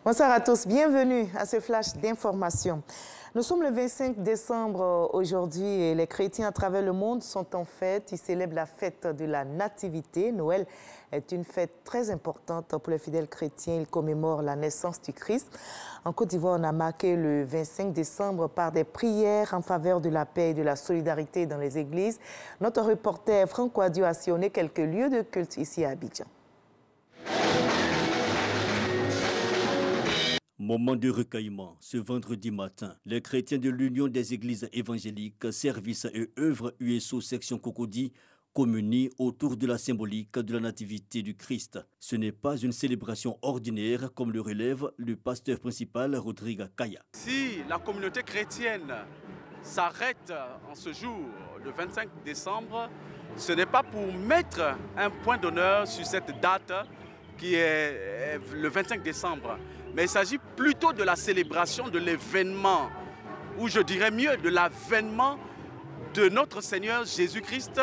Bonsoir à tous, bienvenue à ce flash d'information. Nous sommes le 25 décembre aujourd'hui et les chrétiens à travers le monde sont en fête. Ils célèbrent la fête de la Nativité. Noël est une fête très importante pour les fidèles chrétiens. Ils commémorent la naissance du Christ. En Côte d'Ivoire, on a marqué le 25 décembre par des prières en faveur de la paix et de la solidarité dans les églises. Notre reporter Franck Ouadio a sillonné quelques lieux de culte ici à Abidjan. Moment de recueillement. Ce vendredi matin, les chrétiens de l'Union des Églises évangéliques, services et œuvres USO section Cocody communient autour de la symbolique de la nativité du Christ. Ce n'est pas une célébration ordinaire comme le relève le pasteur principal Rodrigue Kaya. Si la communauté chrétienne s'arrête en ce jour, le 25 décembre, ce n'est pas pour mettre un point d'honneur sur cette date qui est le 25 décembre. Mais il s'agit plutôt de la célébration de l'événement, ou je dirais mieux, de l'avènement de notre Seigneur Jésus-Christ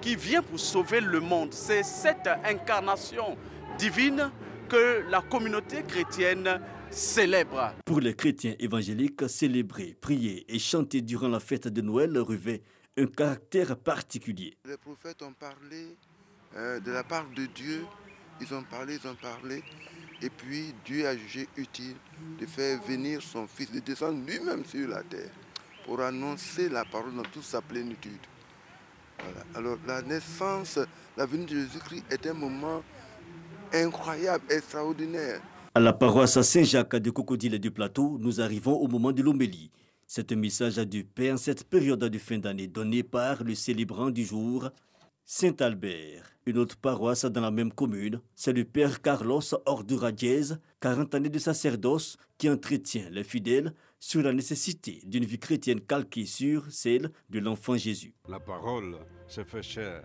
qui vient pour sauver le monde. C'est cette incarnation divine que la communauté chrétienne célèbre. Pour les chrétiens évangéliques, célébrer, prier et chanter durant la fête de Noël revêt un caractère particulier. Les prophètes ont parlé de la part de Dieu, ils ont parlé. Et puis Dieu a jugé utile de faire venir son Fils, de descendre lui-même sur la terre pour annoncer la parole dans toute sa plénitude. Voilà. Alors la naissance, la venue de Jésus-Christ est un moment incroyable, extraordinaire. À la paroisse Saint-Jacques de Cocody et du Plateau, nous arrivons au moment de l'homélie. C'est un message de paix en cette période de fin d'année donné par le célébrant du jour, Saint-Albert. Une autre paroisse dans la même commune, c'est le père Carlos Orduradiez, 40 années de sacerdoce, qui entretient les fidèles sur la nécessité d'une vie chrétienne calquée sur celle de l'enfant Jésus. La parole s'est fait chair.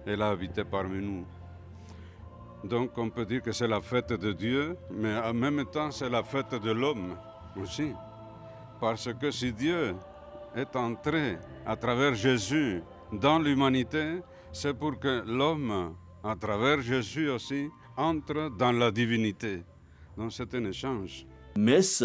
Elle a habité parmi nous. Donc on peut dire que c'est la fête de Dieu, mais en même temps c'est la fête de l'homme aussi. Parce que si Dieu est entré à travers Jésus dans l'humanité, c'est pour que l'homme, à travers Jésus aussi, entre dans la divinité. Donc c'est un échange. Messe,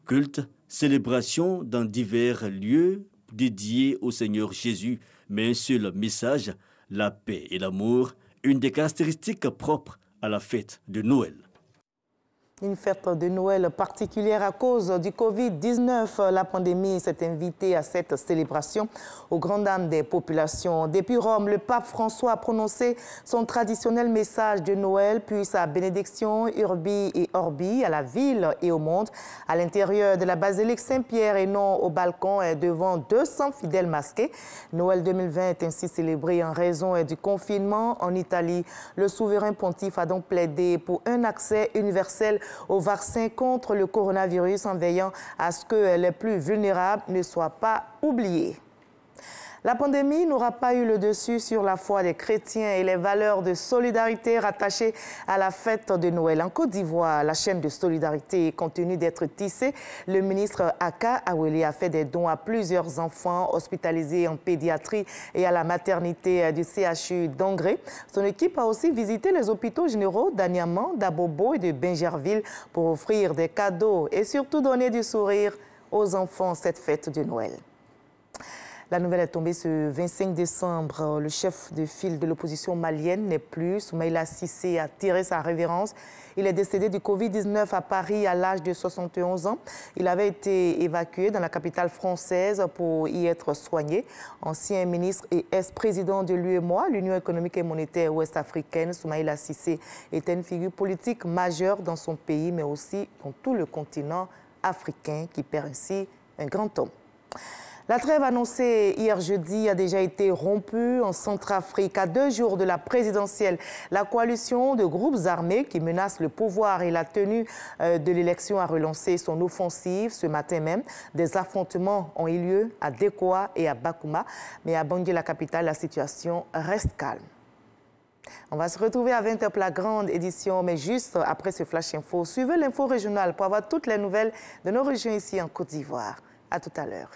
culte, célébration dans divers lieux dédiés au Seigneur Jésus, mais un seul message, la paix et l'amour, une des caractéristiques propres à la fête de Noël. Une fête de Noël particulière à cause du Covid-19. La pandémie s'est invitée à cette célébration aux grandes dames des populations. Depuis Rome, le pape François a prononcé son traditionnel message de Noël, puis sa bénédiction Urbi et Orbi à la ville et au monde. À l'intérieur de la basilique Saint-Pierre et non au balcon devant 200 fidèles masqués. Noël 2020 est ainsi célébré en raison du confinement en Italie. Le souverain pontife a donc plaidé pour un accès universel au vaccin contre le coronavirus en veillant à ce que les plus vulnérables ne soient pas oubliés. La pandémie n'aura pas eu le dessus sur la foi des chrétiens et les valeurs de solidarité rattachées à la fête de Noël. En Côte d'Ivoire, la chaîne de solidarité continue d'être tissée. Le ministre Aka Awele a fait des dons à plusieurs enfants hospitalisés en pédiatrie et à la maternité du CHU d'Angré. Son équipe a aussi visité les hôpitaux généraux d'Aniamant, d'Abobo et de Bingerville pour offrir des cadeaux et surtout donner du sourire aux enfants cette fête de Noël. La nouvelle est tombée ce 25 décembre. Le chef de file de l'opposition malienne n'est plus. Soumaïla Cissé a tiré sa révérence. Il est décédé du Covid-19 à Paris à l'âge de 71 ans. Il avait été évacué dans la capitale française pour y être soigné. Ancien ministre et ex-président de l'UEMOA, l'Union économique et monétaire ouest-africaine, Soumaïla Cissé était une figure politique majeure dans son pays, mais aussi dans tout le continent africain qui perd ainsi un grand homme. La trêve annoncée hier jeudi a déjà été rompue en Centrafrique. À 2 jours de la présidentielle, la coalition de groupes armés qui menacent le pouvoir et la tenue de l'élection a relancé son offensive ce matin même. Des affrontements ont eu lieu à Dekoa et à Bakouma, mais à Bangui, la capitale, la situation reste calme. On va se retrouver à 20h pour la grande édition, mais juste après ce Flash Info, suivez l'info régionale pour avoir toutes les nouvelles de nos régions ici en Côte d'Ivoire. À tout à l'heure.